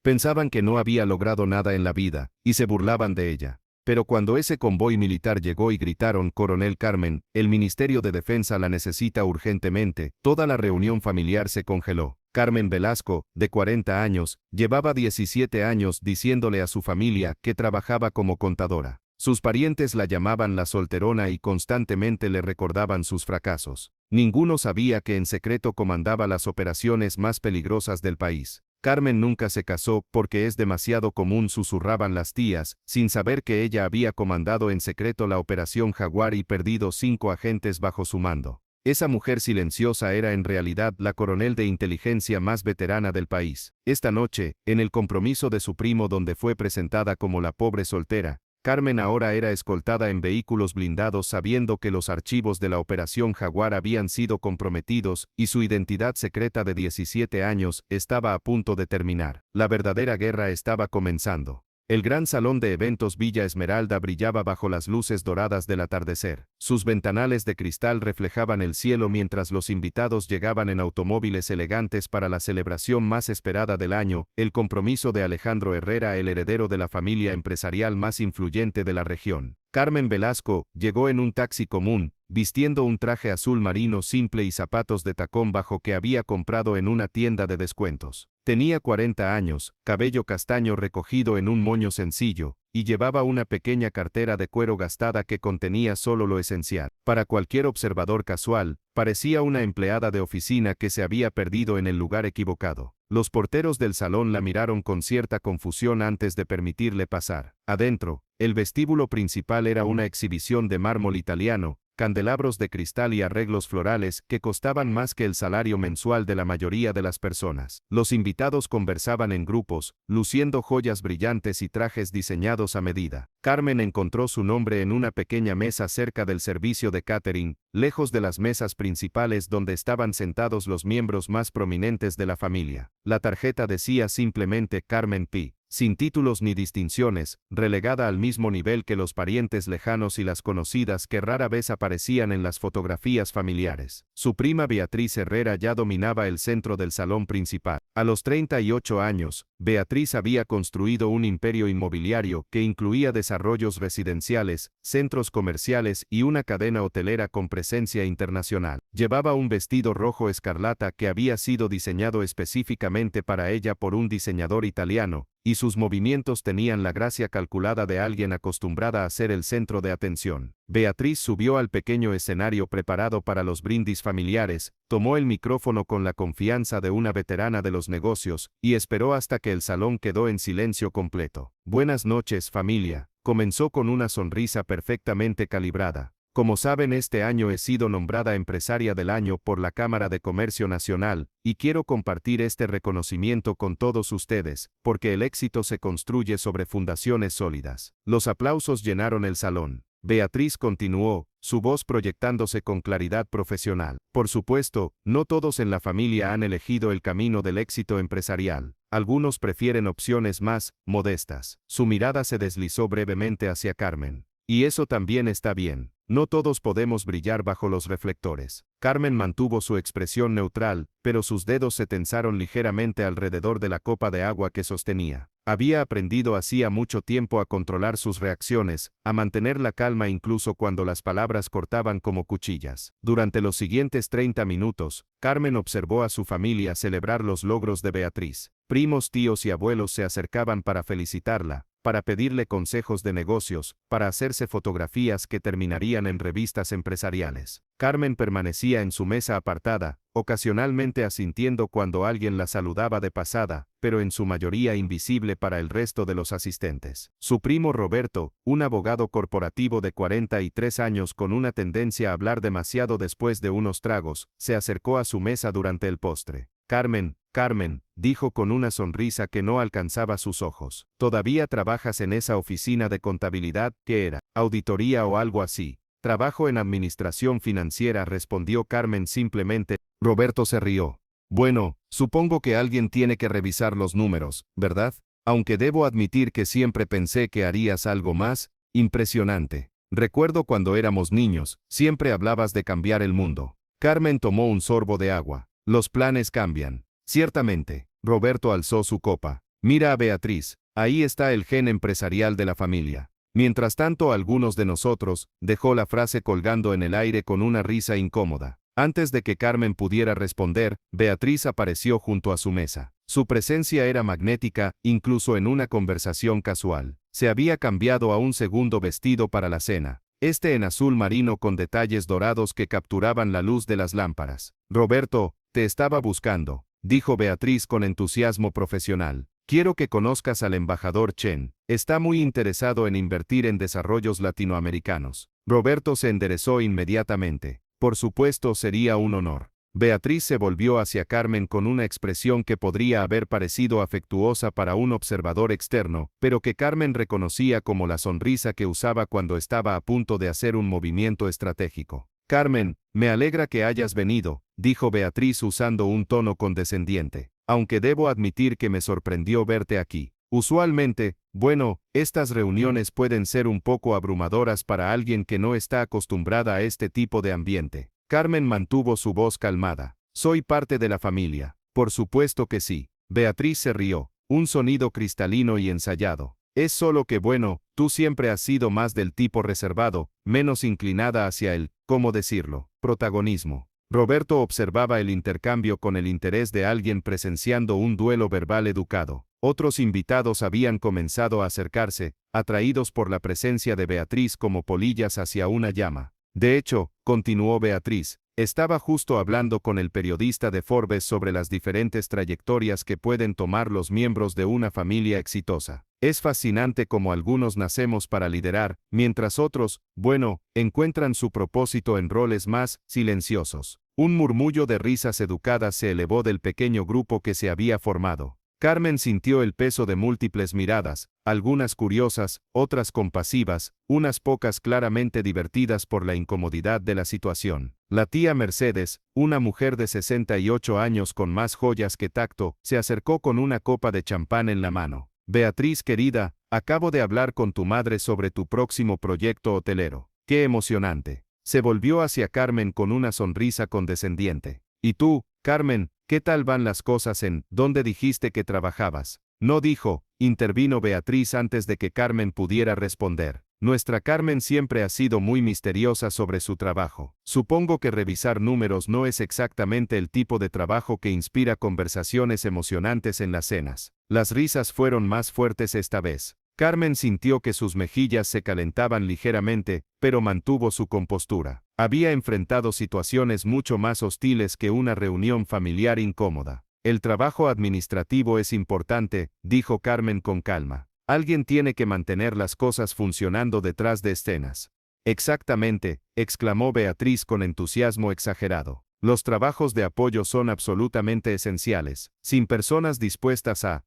Pensaban que no había logrado nada en la vida, y se burlaban de ella. Pero cuando ese convoy militar llegó y gritaron «Coronel Carmen, el Ministerio de Defensa la necesita urgentemente», toda la reunión familiar se congeló. Carmen Velasco, de 40 años, llevaba 17 años diciéndole a su familia que trabajaba como contadora. Sus parientes la llamaban la solterona y constantemente le recordaban sus fracasos. Ninguno sabía que en secreto comandaba las operaciones más peligrosas del país. Carmen nunca se casó porque es demasiado común, susurraban las tías, sin saber que ella había comandado en secreto la Operación Jaguar y perdido 5 agentes bajo su mando. Esa mujer silenciosa era en realidad la coronel de inteligencia más veterana del país. Esta noche, en el compromiso de su primo donde fue presentada como la pobre soltera, Carmen ahora era escoltada en vehículos blindados sabiendo que los archivos de la Operación Jaguar habían sido comprometidos y su identidad secreta de 17 años estaba a punto de terminar. La verdadera guerra estaba comenzando. El gran salón de eventos Villa Esmeralda brillaba bajo las luces doradas del atardecer. Sus ventanales de cristal reflejaban el cielo mientras los invitados llegaban en automóviles elegantes para la celebración más esperada del año, el compromiso de Alejandro Herrera, el heredero de la familia empresarial más influyente de la región. Carmen Velasco llegó en un taxi común, vistiendo un traje azul marino simple y zapatos de tacón bajo que había comprado en una tienda de descuentos. Tenía 40 años, cabello castaño recogido en un moño sencillo, y llevaba una pequeña cartera de cuero gastada que contenía solo lo esencial. Para cualquier observador casual, parecía una empleada de oficina que se había perdido en el lugar equivocado. Los porteros del salón la miraron con cierta confusión antes de permitirle pasar. Adentro, el vestíbulo principal era una exhibición de mármol italiano, candelabros de cristal y arreglos florales que costaban más que el salario mensual de la mayoría de las personas. Los invitados conversaban en grupos, luciendo joyas brillantes y trajes diseñados a medida. Carmen encontró su nombre en una pequeña mesa cerca del servicio de catering, lejos de las mesas principales donde estaban sentados los miembros más prominentes de la familia. La tarjeta decía simplemente Carmen P., sin títulos ni distinciones, relegada al mismo nivel que los parientes lejanos y las conocidas que rara vez aparecían en las fotografías familiares. Su prima Beatriz Herrera ya dominaba el centro del salón principal. A los 38 años, Beatriz había construido un imperio inmobiliario que incluía desarrollos residenciales, centros comerciales y una cadena hotelera con presencia internacional. Llevaba un vestido rojo escarlata que había sido diseñado específicamente para ella por un diseñador italiano, y sus movimientos tenían la gracia calculada de alguien acostumbrada a ser el centro de atención. Beatriz subió al pequeño escenario preparado para los brindis familiares, tomó el micrófono con la confianza de una veterana de los negocios, y esperó hasta que el salón quedó en silencio completo. Buenas noches, familia, comenzó con una sonrisa perfectamente calibrada. Como saben, este año he sido nombrada Empresaria del Año por la Cámara de Comercio Nacional, y quiero compartir este reconocimiento con todos ustedes, porque el éxito se construye sobre fundaciones sólidas. Los aplausos llenaron el salón. Beatriz continuó, su voz proyectándose con claridad profesional. Por supuesto, no todos en la familia han elegido el camino del éxito empresarial. Algunos prefieren opciones más modestas. Su mirada se deslizó brevemente hacia Carmen. Y eso también está bien. No todos podemos brillar bajo los reflectores. Carmen mantuvo su expresión neutral, pero sus dedos se tensaron ligeramente alrededor de la copa de agua que sostenía. Había aprendido hacía mucho tiempo a controlar sus reacciones, a mantener la calma incluso cuando las palabras cortaban como cuchillas. Durante los siguientes 30 minutos, Carmen observó a su familia celebrar los logros de Beatriz. Primos, tíos y abuelos se acercaban para felicitarla, para pedirle consejos de negocios, para hacerse fotografías que terminarían en revistas empresariales. Carmen permanecía en su mesa apartada, ocasionalmente asintiendo cuando alguien la saludaba de pasada, pero en su mayoría invisible para el resto de los asistentes. Su primo Roberto, un abogado corporativo de 43 años con una tendencia a hablar demasiado después de unos tragos, se acercó a su mesa durante el postre. Carmen, dijo con una sonrisa que no alcanzaba sus ojos. ¿Todavía trabajas en esa oficina de contabilidad? ¿Qué era? ¿Auditoría o algo así? Trabajo en administración financiera, respondió Carmen simplemente. Roberto se rió. Bueno, supongo que alguien tiene que revisar los números, ¿verdad? Aunque debo admitir que siempre pensé que harías algo más impresionante. Recuerdo cuando éramos niños, siempre hablabas de cambiar el mundo. Carmen tomó un sorbo de agua. Los planes cambian. Ciertamente. Roberto alzó su copa. Mira a Beatriz, ahí está el gen empresarial de la familia. Mientras tanto, algunos de nosotros, dejó la frase colgando en el aire con una risa incómoda. Antes de que Carmen pudiera responder, Beatriz apareció junto a su mesa. Su presencia era magnética, incluso en una conversación casual. Se había cambiado a un segundo vestido para la cena, este en azul marino con detalles dorados que capturaban la luz de las lámparas. Roberto, te estaba buscando, dijo Beatriz con entusiasmo profesional. Quiero que conozcas al embajador Chen. Está muy interesado en invertir en desarrollos latinoamericanos. Roberto se enderezó inmediatamente. Por supuesto, sería un honor. Beatriz se volvió hacia Carmen con una expresión que podría haber parecido afectuosa para un observador externo, pero que Carmen reconocía como la sonrisa que usaba cuando estaba a punto de hacer un movimiento estratégico. Carmen, me alegra que hayas venido, dijo Beatriz usando un tono condescendiente, aunque debo admitir que me sorprendió verte aquí. Usualmente, bueno, estas reuniones pueden ser un poco abrumadoras para alguien que no está acostumbrada a este tipo de ambiente. Carmen mantuvo su voz calmada. Soy parte de la familia. Por supuesto que sí. Beatriz se rió, un sonido cristalino y ensayado. Es solo que bueno, tú siempre has sido más del tipo reservado, menos inclinada hacia el, ¿cómo decirlo?, protagonismo. Roberto observaba el intercambio con el interés de alguien presenciando un duelo verbal educado. Otros invitados habían comenzado a acercarse, atraídos por la presencia de Beatriz como polillas hacia una llama. De hecho, continuó Beatriz, estaba justo hablando con el periodista de Forbes sobre las diferentes trayectorias que pueden tomar los miembros de una familia exitosa. Es fascinante cómo algunos nacemos para liderar, mientras otros, bueno, encuentran su propósito en roles más silenciosos. Un murmullo de risas educadas se elevó del pequeño grupo que se había formado. Carmen sintió el peso de múltiples miradas, algunas curiosas, otras compasivas, unas pocas claramente divertidas por la incomodidad de la situación. La tía Mercedes, una mujer de 68 años con más joyas que tacto, se acercó con una copa de champán en la mano. Beatriz querida, acabo de hablar con tu madre sobre tu próximo proyecto hotelero. ¡Qué emocionante! Se volvió hacia Carmen con una sonrisa condescendiente. ¿Y tú, Carmen, qué tal van las cosas en dónde dijiste que trabajabas? No dijo, intervino Beatriz antes de que Carmen pudiera responder. Nuestra Carmen siempre ha sido muy misteriosa sobre su trabajo. Supongo que revisar números no es exactamente el tipo de trabajo que inspira conversaciones emocionantes en las cenas. Las risas fueron más fuertes esta vez. Carmen sintió que sus mejillas se calentaban ligeramente, pero mantuvo su compostura. Había enfrentado situaciones mucho más hostiles que una reunión familiar incómoda. El trabajo administrativo es importante, dijo Carmen con calma. Alguien tiene que mantener las cosas funcionando detrás de escenas. Exactamente, exclamó Beatriz con entusiasmo exagerado. Los trabajos de apoyo son absolutamente esenciales. Sin personas dispuestas a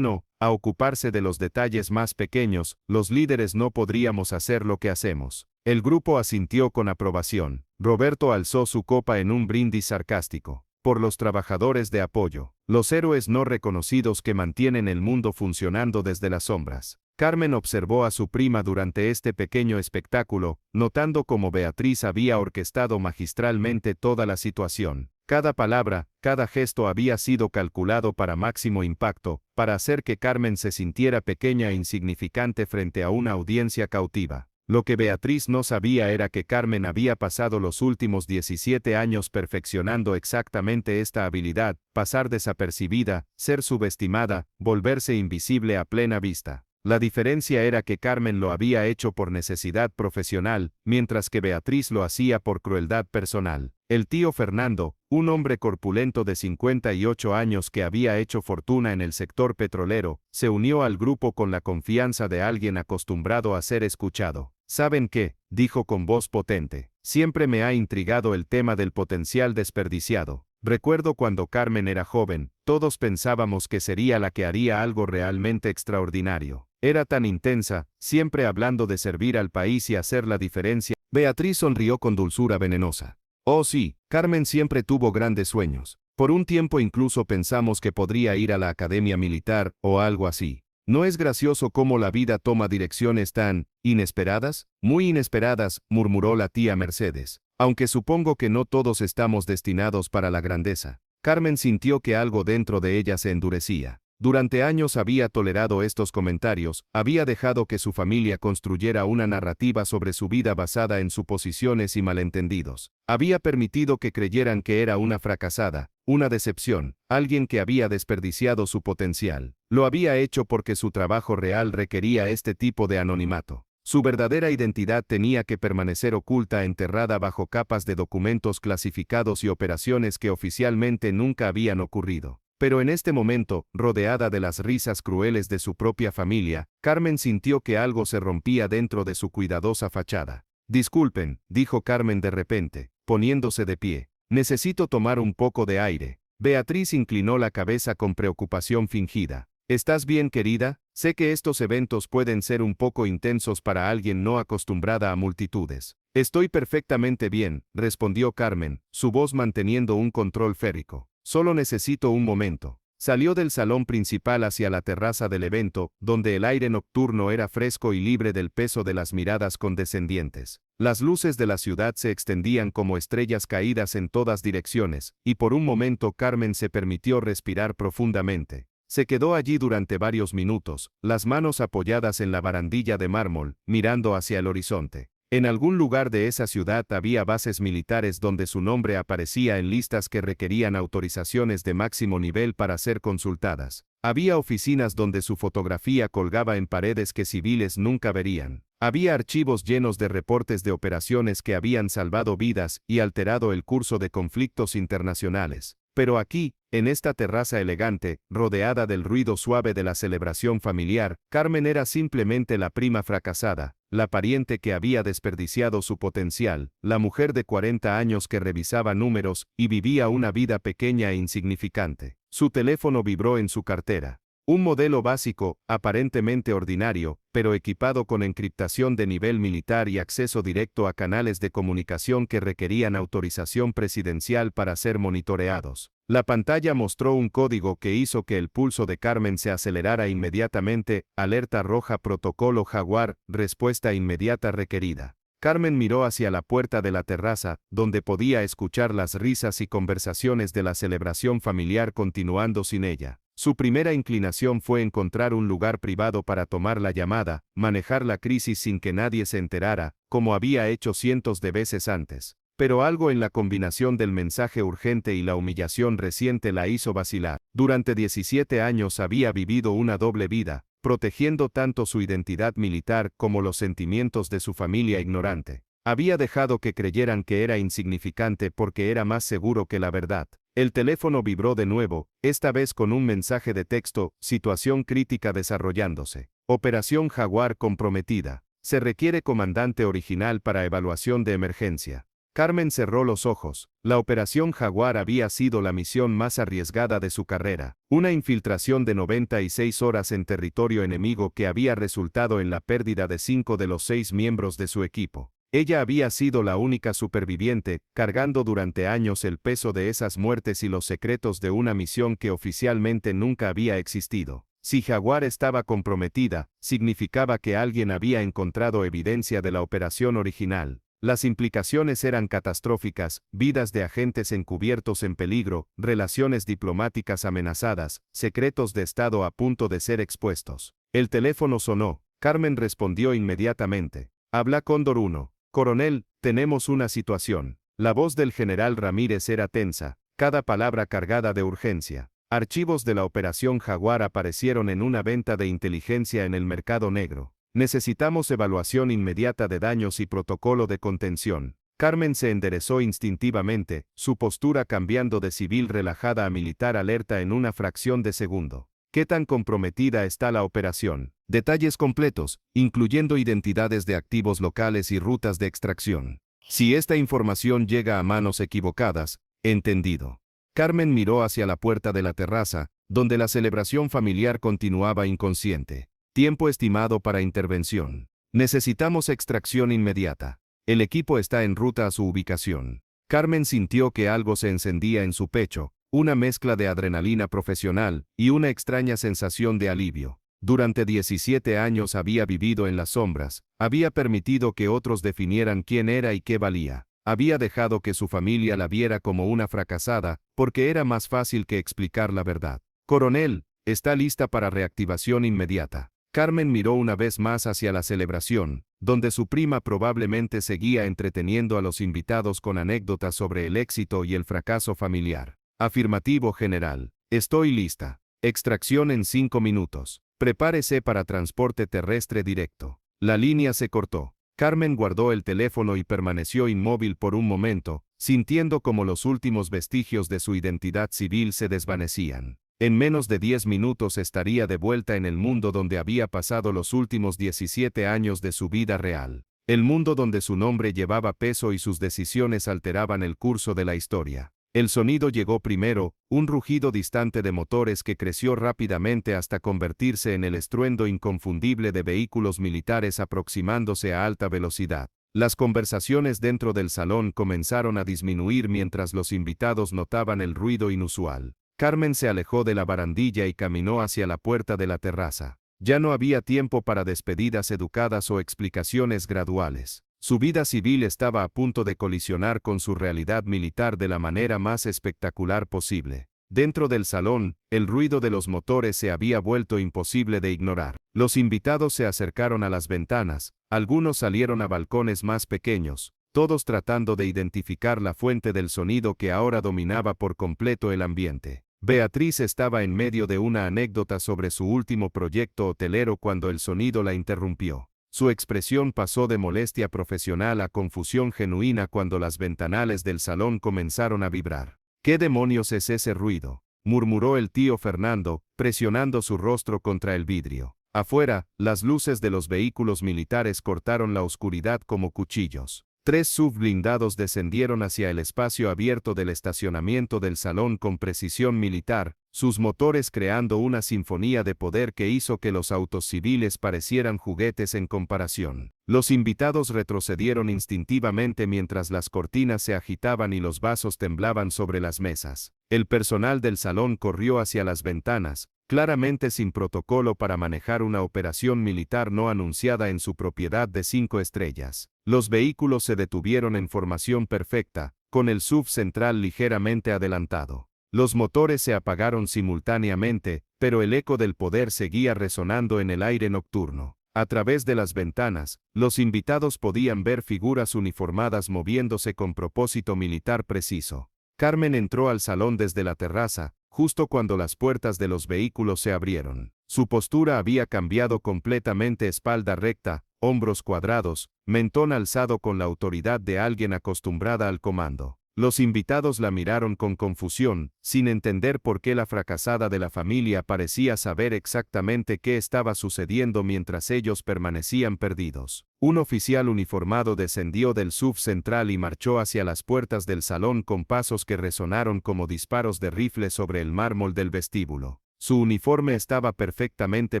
ocuparse de los detalles más pequeños, los líderes no podríamos hacer lo que hacemos. El grupo asintió con aprobación. Roberto alzó su copa en un brindis sarcástico. Por los trabajadores de apoyo, los héroes no reconocidos que mantienen el mundo funcionando desde las sombras. Carmen observó a su prima durante este pequeño espectáculo, notando cómo Beatriz había orquestado magistralmente toda la situación. Cada palabra, cada gesto había sido calculado para máximo impacto, para hacer que Carmen se sintiera pequeña e insignificante frente a una audiencia cautiva. Lo que Beatriz no sabía era que Carmen había pasado los últimos 17 años perfeccionando exactamente esta habilidad, pasar desapercibida, ser subestimada, volverse invisible a plena vista. La diferencia era que Carmen lo había hecho por necesidad profesional, mientras que Beatriz lo hacía por crueldad personal. El tío Fernando, un hombre corpulento de 58 años que había hecho fortuna en el sector petrolero, se unió al grupo con la confianza de alguien acostumbrado a ser escuchado. ¿Saben qué?, dijo con voz potente. Siempre me ha intrigado el tema del potencial desperdiciado. Recuerdo cuando Carmen era joven, todos pensábamos que sería la que haría algo realmente extraordinario. Era tan intensa, siempre hablando de servir al país y hacer la diferencia. Beatriz sonrió con dulzura venenosa. Oh sí, Carmen siempre tuvo grandes sueños. Por un tiempo incluso pensamos que podría ir a la academia militar, o algo así. ¿No es gracioso cómo la vida toma direcciones tan inesperadas? Muy inesperadas, murmuró la tía Mercedes. Aunque supongo que no todos estamos destinados para la grandeza. Carmen sintió que algo dentro de ella se endurecía. Durante años había tolerado estos comentarios, había dejado que su familia construyera una narrativa sobre su vida basada en suposiciones y malentendidos. Había permitido que creyeran que era una fracasada, una decepción, alguien que había desperdiciado su potencial. Lo había hecho porque su trabajo real requería este tipo de anonimato. Su verdadera identidad tenía que permanecer oculta, enterrada bajo capas de documentos clasificados y operaciones que oficialmente nunca habían ocurrido. Pero en este momento, rodeada de las risas crueles de su propia familia, Carmen sintió que algo se rompía dentro de su cuidadosa fachada. «Disculpen», dijo Carmen de repente, poniéndose de pie. «Necesito tomar un poco de aire». Beatriz inclinó la cabeza con preocupación fingida. «¿Estás bien, querida? Sé que estos eventos pueden ser un poco intensos para alguien no acostumbrada a multitudes». «Estoy perfectamente bien», respondió Carmen, su voz manteniendo un control férrico. «Solo necesito un momento». Salió del salón principal hacia la terraza del evento, donde el aire nocturno era fresco y libre del peso de las miradas condescendientes. Las luces de la ciudad se extendían como estrellas caídas en todas direcciones, y por un momento Carmen se permitió respirar profundamente. Se quedó allí durante varios minutos, las manos apoyadas en la barandilla de mármol, mirando hacia el horizonte. En algún lugar de esa ciudad había bases militares donde su nombre aparecía en listas que requerían autorizaciones de máximo nivel para ser consultadas. Había oficinas donde su fotografía colgaba en paredes que civiles nunca verían. Había archivos llenos de reportes de operaciones que habían salvado vidas y alterado el curso de conflictos internacionales. Pero aquí, en esta terraza elegante, rodeada del ruido suave de la celebración familiar, Carmen era simplemente la prima fracasada, la pariente que había desperdiciado su potencial, la mujer de 40 años que revisaba números y vivía una vida pequeña e insignificante. Su teléfono vibró en su cartera. Un modelo básico, aparentemente ordinario, pero equipado con encriptación de nivel militar y acceso directo a canales de comunicación que requerían autorización presidencial para ser monitoreados. La pantalla mostró un código que hizo que el pulso de Carmen se acelerara inmediatamente. Alerta roja, protocolo Jaguar, respuesta inmediata requerida. Carmen miró hacia la puerta de la terraza, donde podía escuchar las risas y conversaciones de la celebración familiar continuando sin ella. Su primera inclinación fue encontrar un lugar privado para tomar la llamada, manejar la crisis sin que nadie se enterara, como había hecho cientos de veces antes. Pero algo en la combinación del mensaje urgente y la humillación reciente la hizo vacilar. Durante 17 años había vivido una doble vida, protegiendo tanto su identidad militar como los sentimientos de su familia ignorante. Había dejado que creyeran que era insignificante porque era más seguro que la verdad. El teléfono vibró de nuevo, esta vez con un mensaje de texto: situación crítica desarrollándose. Operación Jaguar comprometida. Se requiere comandante original para evaluación de emergencia. Carmen cerró los ojos. La Operación Jaguar había sido la misión más arriesgada de su carrera. Una infiltración de 96 horas en territorio enemigo que había resultado en la pérdida de 5 de los 6 miembros de su equipo. Ella había sido la única superviviente, cargando durante años el peso de esas muertes y los secretos de una misión que oficialmente nunca había existido. Si Jaguar estaba comprometida, significaba que alguien había encontrado evidencia de la operación original. Las implicaciones eran catastróficas: vidas de agentes encubiertos en peligro, relaciones diplomáticas amenazadas, secretos de Estado a punto de ser expuestos. El teléfono sonó. Carmen respondió inmediatamente. Habla Cóndor 1. Coronel, tenemos una situación. La voz del general Ramírez era tensa, cada palabra cargada de urgencia. Archivos de la Operación Jaguar aparecieron en una venta de inteligencia en el mercado negro. Necesitamos evaluación inmediata de daños y protocolo de contención. Carmen se enderezó instintivamente, su postura cambiando de civil relajada a militar alerta en una fracción de segundo. ¿Qué tan comprometida está la operación? Detalles completos, incluyendo identidades de activos locales y rutas de extracción. Si esta información llega a manos equivocadas, entendido. Carmen miró hacia la puerta de la terraza, donde la celebración familiar continuaba inconsciente. Tiempo estimado para intervención. Necesitamos extracción inmediata. El equipo está en ruta a su ubicación. Carmen sintió que algo se encendía en su pecho, una mezcla de adrenalina profesional y una extraña sensación de alivio. Durante 17 años había vivido en las sombras, había permitido que otros definieran quién era y qué valía. Había dejado que su familia la viera como una fracasada, porque era más fácil que explicar la verdad. Coronel, Está lista para reactivación inmediata. Carmen miró una vez más hacia la celebración, donde su prima probablemente seguía entreteniendo a los invitados con anécdotas sobre el éxito y el fracaso familiar. Afirmativo, general. Estoy lista. Extracción en 5 minutos. Prepárese para transporte terrestre directo. La línea se cortó. Carmen guardó el teléfono y permaneció inmóvil por un momento, sintiendo como los últimos vestigios de su identidad civil se desvanecían. En menos de 10 minutos estaría de vuelta en el mundo donde había pasado los últimos 17 años de su vida real. El mundo donde su nombre llevaba peso y sus decisiones alteraban el curso de la historia. El sonido llegó primero, un rugido distante de motores que creció rápidamente hasta convertirse en el estruendo inconfundible de vehículos militares aproximándose a alta velocidad. Las conversaciones dentro del salón comenzaron a disminuir mientras los invitados notaban el ruido inusual. Carmen se alejó de la barandilla y caminó hacia la puerta de la terraza. Ya no había tiempo para despedidas educadas o explicaciones graduales. Su vida civil estaba a punto de colisionar con su realidad militar de la manera más espectacular posible. Dentro del salón, el ruido de los motores se había vuelto imposible de ignorar. Los invitados se acercaron a las ventanas, algunos salieron a balcones más pequeños, todos tratando de identificar la fuente del sonido que ahora dominaba por completo el ambiente. Beatriz estaba en medio de una anécdota sobre su último proyecto hotelero cuando el sonido la interrumpió. Su expresión pasó de molestia profesional a confusión genuina cuando las ventanales del salón comenzaron a vibrar. ¿Qué demonios es ese ruido?, murmuró el tío Fernando, presionando su rostro contra el vidrio. Afuera, las luces de los vehículos militares cortaron la oscuridad como cuchillos. 3 SUV blindados descendieron hacia el espacio abierto del estacionamiento del salón con precisión militar, sus motores creando una sinfonía de poder que hizo que los autos civiles parecieran juguetes en comparación. Los invitados retrocedieron instintivamente mientras las cortinas se agitaban y los vasos temblaban sobre las mesas. El personal del salón corrió hacia las ventanas, claramente sin protocolo para manejar una operación militar no anunciada en su propiedad de 5 estrellas. Los vehículos se detuvieron en formación perfecta, con el SUV central ligeramente adelantado. Los motores se apagaron simultáneamente, pero el eco del poder seguía resonando en el aire nocturno. A través de las ventanas, los invitados podían ver figuras uniformadas moviéndose con propósito militar preciso. Carmen entró al salón desde la terraza, justo cuando las puertas de los vehículos se abrieron. Su postura había cambiado completamente: espalda recta, hombros cuadrados, mentón alzado con la autoridad de alguien acostumbrada al comando. Los invitados la miraron con confusión, sin entender por qué la fracasada de la familia parecía saber exactamente qué estaba sucediendo mientras ellos permanecían perdidos. Un oficial uniformado descendió del SUV central y marchó hacia las puertas del salón con pasos que resonaron como disparos de rifle sobre el mármol del vestíbulo. Su uniforme estaba perfectamente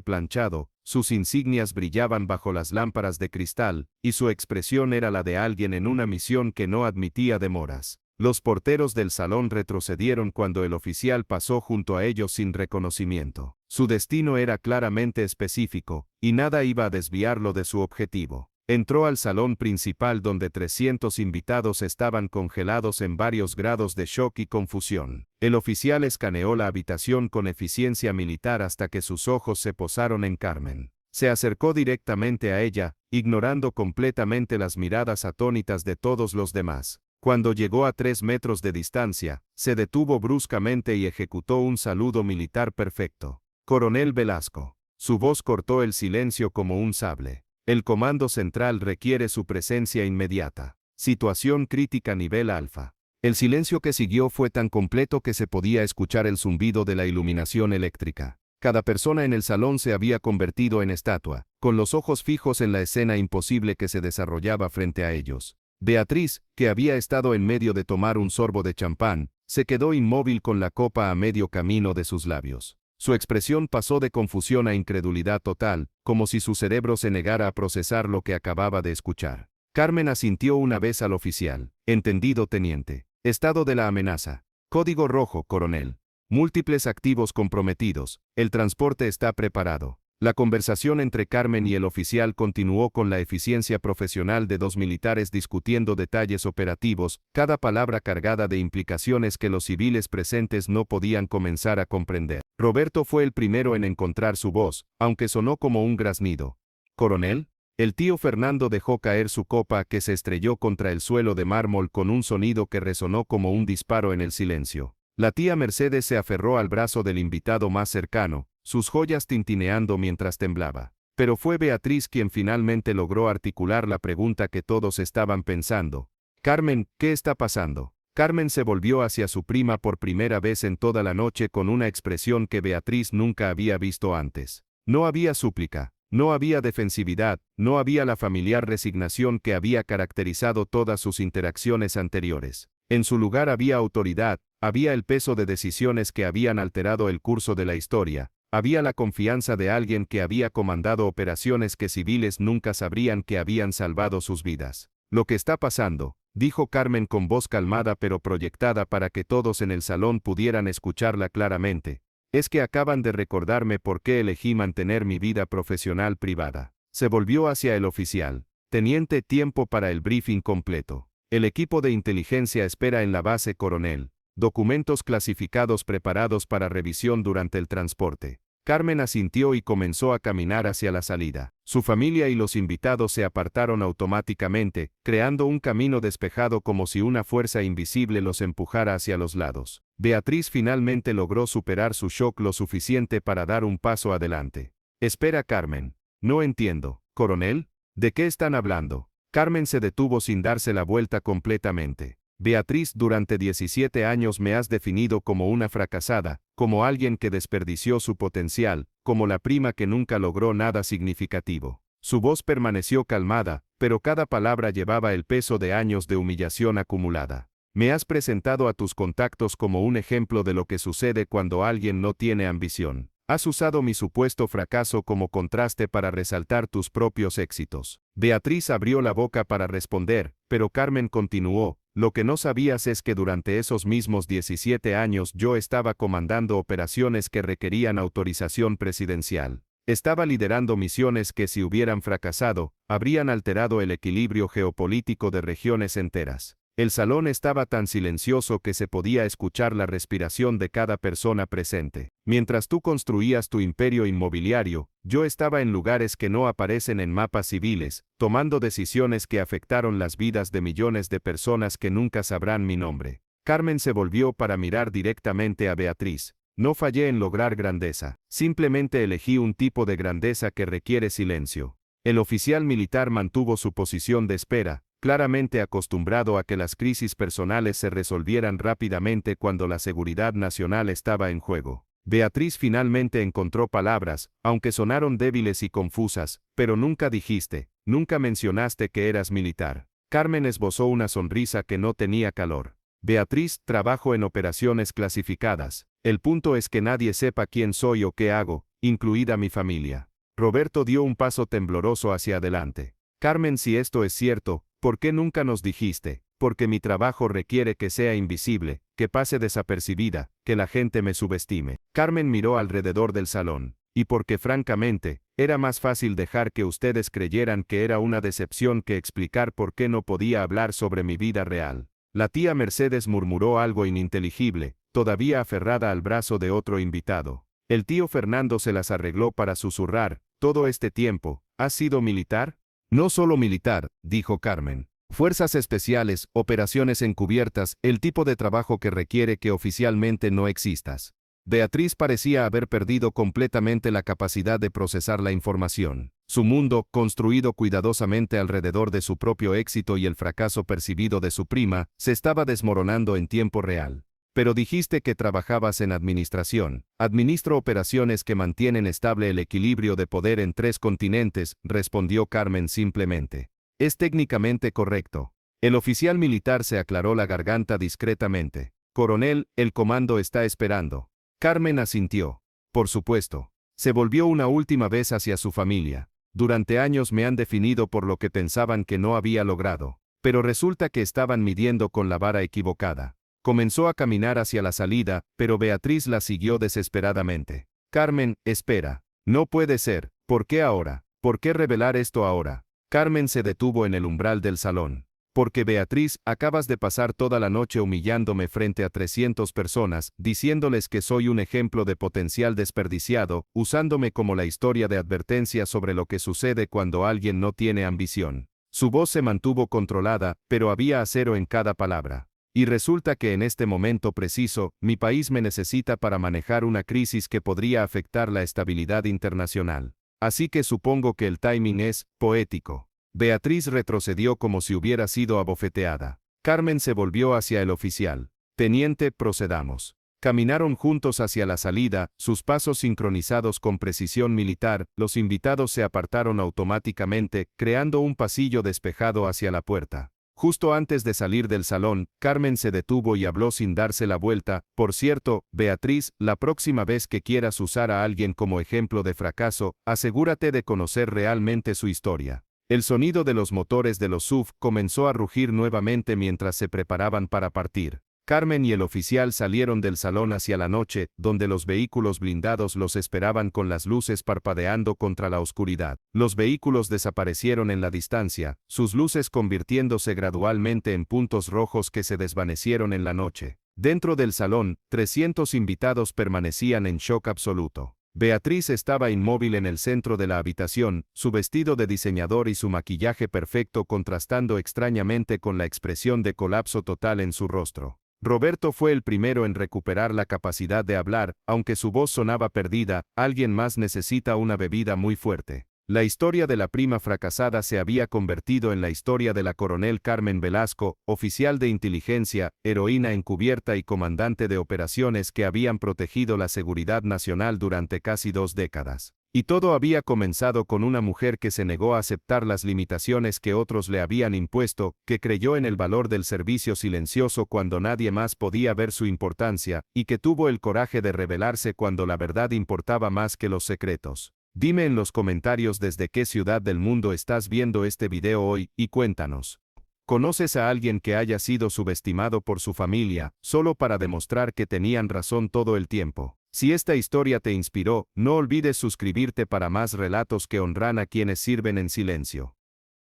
planchado, sus insignias brillaban bajo las lámparas de cristal, y su expresión era la de alguien en una misión que no admitía demoras. Los porteros del salón retrocedieron cuando el oficial pasó junto a ellos sin reconocimiento. Su destino era claramente específico, y nada iba a desviarlo de su objetivo. Entró al salón principal donde 300 invitados estaban congelados en varios grados de shock y confusión. El oficial escaneó la habitación con eficiencia militar hasta que sus ojos se posaron en Carmen. Se acercó directamente a ella, ignorando completamente las miradas atónitas de todos los demás. Cuando llegó a 3 metros de distancia, se detuvo bruscamente y ejecutó un saludo militar perfecto. Coronel Velasco. Su voz cortó el silencio como un sable. El comando central requiere su presencia inmediata. Situación crítica nivel alfa. El silencio que siguió fue tan completo que se podía escuchar el zumbido de la iluminación eléctrica. Cada persona en el salón se había convertido en estatua, con los ojos fijos en la escena imposible que se desarrollaba frente a ellos. Beatriz, que había estado en medio de tomar un sorbo de champán, se quedó inmóvil con la copa a medio camino de sus labios. Su expresión pasó de confusión a incredulidad total, como si su cerebro se negara a procesar lo que acababa de escuchar. Carmen asintió una vez al oficial. Entendido, teniente. Estado de la amenaza. Código rojo, coronel. Múltiples activos comprometidos. El transporte está preparado. La conversación entre Carmen y el oficial continuó con la eficiencia profesional de dos militares discutiendo detalles operativos, cada palabra cargada de implicaciones que los civiles presentes no podían comenzar a comprender. Roberto fue el primero en encontrar su voz, aunque sonó como un graznido. «¿Coronel?». El tío Fernando dejó caer su copa que se estrelló contra el suelo de mármol con un sonido que resonó como un disparo en el silencio. La tía Mercedes se aferró al brazo del invitado más cercano, sus joyas tintineando mientras temblaba. Pero fue Beatriz quien finalmente logró articular la pregunta que todos estaban pensando. «Carmen, ¿qué está pasando?». Carmen se volvió hacia su prima por primera vez en toda la noche con una expresión que Beatriz nunca había visto antes. No había súplica, no había defensividad, no había la familiar resignación que había caracterizado todas sus interacciones anteriores. En su lugar había autoridad, había el peso de decisiones que habían alterado el curso de la historia, había la confianza de alguien que había comandado operaciones que civiles nunca sabrían que habían salvado sus vidas. «Lo que está pasando», dijo Carmen con voz calmada pero proyectada para que todos en el salón pudieran escucharla claramente, «es que acaban de recordarme por qué elegí mantener mi vida profesional privada». Se volvió hacia el oficial. «Teniente, tiempo para el briefing completo. El equipo de inteligencia espera en la base, coronel. Documentos clasificados preparados para revisión durante el transporte». Carmen asintió y comenzó a caminar hacia la salida. Su familia y los invitados se apartaron automáticamente, creando un camino despejado como si una fuerza invisible los empujara hacia los lados. Beatriz finalmente logró superar su shock lo suficiente para dar un paso adelante. «Espera, Carmen. No entiendo. ¿Coronel? ¿De qué están hablando?». Carmen se detuvo sin darse la vuelta completamente. «Beatriz, durante 17 años me has definido como una fracasada, como alguien que desperdició su potencial, como la prima que nunca logró nada significativo». Su voz permaneció calmada, pero cada palabra llevaba el peso de años de humillación acumulada. «Me has presentado a tus contactos como un ejemplo de lo que sucede cuando alguien no tiene ambición. Has usado mi supuesto fracaso como contraste para resaltar tus propios éxitos». Beatriz abrió la boca para responder, pero Carmen continuó. «Lo que no sabías es que durante esos mismos 17 años yo estaba comandando operaciones que requerían autorización presidencial. Estaba liderando misiones que, si hubieran fracasado, habrían alterado el equilibrio geopolítico de regiones enteras». El salón estaba tan silencioso que se podía escuchar la respiración de cada persona presente. «Mientras tú construías tu imperio inmobiliario, yo estaba en lugares que no aparecen en mapas civiles, tomando decisiones que afectaron las vidas de millones de personas que nunca sabrán mi nombre». Carmen se volvió para mirar directamente a Beatriz. «No fallé en lograr grandeza, simplemente elegí un tipo de grandeza que requiere silencio». El oficial militar mantuvo su posición de espera, claramente acostumbrado a que las crisis personales se resolvieran rápidamente cuando la seguridad nacional estaba en juego. Beatriz finalmente encontró palabras, aunque sonaron débiles y confusas. «Pero nunca dijiste, nunca mencionaste que eras militar». Carmen esbozó una sonrisa que no tenía calor. «Beatriz, trabajo en operaciones clasificadas. El punto es que nadie sepa quién soy o qué hago, incluida mi familia». Roberto dio un paso tembloroso hacia adelante. «Carmen, si esto es cierto, ¿por qué nunca nos dijiste?». «Porque mi trabajo requiere que sea invisible, que pase desapercibida, que la gente me subestime». Carmen miró alrededor del salón. «Y porque francamente, era más fácil dejar que ustedes creyeran que era una decepción que explicar por qué no podía hablar sobre mi vida real». La tía Mercedes murmuró algo ininteligible, todavía aferrada al brazo de otro invitado. El tío Fernando se las arregló para susurrar. «Todo este tiempo, ¿has sido militar?». «No solo militar», dijo Carmen. «Fuerzas especiales, operaciones encubiertas, el tipo de trabajo que requiere que oficialmente no existas». Beatriz parecía haber perdido completamente la capacidad de procesar la información. Su mundo, construido cuidadosamente alrededor de su propio éxito y el fracaso percibido de su prima, se estaba desmoronando en tiempo real. «Pero dijiste que trabajabas en administración». «Administro operaciones que mantienen estable el equilibrio de poder en 3 continentes», respondió Carmen simplemente. «Es técnicamente correcto». El oficial militar se aclaró la garganta discretamente. «Coronel, el comando está esperando». Carmen asintió. «Por supuesto». Se volvió una última vez hacia su familia. «Durante años me han definido por lo que pensaban que no había logrado. Pero resulta que estaban midiendo con la vara equivocada». Comenzó a caminar hacia la salida, pero Beatriz la siguió desesperadamente. «Carmen, espera. No puede ser. ¿Por qué ahora? ¿Por qué revelar esto ahora? Carmen se detuvo en el umbral del salón. Porque Beatriz, acabas de pasar toda la noche humillándome frente a 300 personas, diciéndoles que soy un ejemplo de potencial desperdiciado, usándome como la historia de advertencia sobre lo que sucede cuando alguien no tiene ambición. Su voz se mantuvo controlada, pero había acero en cada palabra. Y resulta que en este momento preciso, mi país me necesita para manejar una crisis que podría afectar la estabilidad internacional. Así que supongo que el timing es poético. Beatriz retrocedió como si hubiera sido abofeteada. Carmen se volvió hacia el oficial. Teniente, procedamos. Caminaron juntos hacia la salida, sus pasos sincronizados con precisión militar, los invitados se apartaron automáticamente, creando un pasillo despejado hacia la puerta. Justo antes de salir del salón, Carmen se detuvo y habló sin darse la vuelta. Por cierto, Beatriz, la próxima vez que quieras usar a alguien como ejemplo de fracaso, asegúrate de conocer realmente su historia. El sonido de los motores de los SUV comenzó a rugir nuevamente mientras se preparaban para partir. Carmen y el oficial salieron del salón hacia la noche, donde los vehículos blindados los esperaban con las luces parpadeando contra la oscuridad. Los vehículos desaparecieron en la distancia, sus luces convirtiéndose gradualmente en puntos rojos que se desvanecieron en la noche. Dentro del salón, 300 invitados permanecían en shock absoluto. Beatriz estaba inmóvil en el centro de la habitación, su vestido de diseñador y su maquillaje perfecto contrastando extrañamente con la expresión de colapso total en su rostro. Roberto fue el primero en recuperar la capacidad de hablar, aunque su voz sonaba perdida. Alguien más necesita una bebida muy fuerte. La historia de la prima fracasada se había convertido en la historia de la coronel Carmen Velasco, oficial de inteligencia, heroína encubierta y comandante de operaciones que habían protegido la seguridad nacional durante casi 2 décadas. Y todo había comenzado con una mujer que se negó a aceptar las limitaciones que otros le habían impuesto, que creyó en el valor del servicio silencioso cuando nadie más podía ver su importancia, y que tuvo el coraje de rebelarse cuando la verdad importaba más que los secretos. Dime en los comentarios desde qué ciudad del mundo estás viendo este video hoy, y cuéntanos. ¿Conoces a alguien que haya sido subestimado por su familia, solo para demostrar que tenían razón todo el tiempo? Si esta historia te inspiró, no olvides suscribirte para más relatos que honran a quienes sirven en silencio.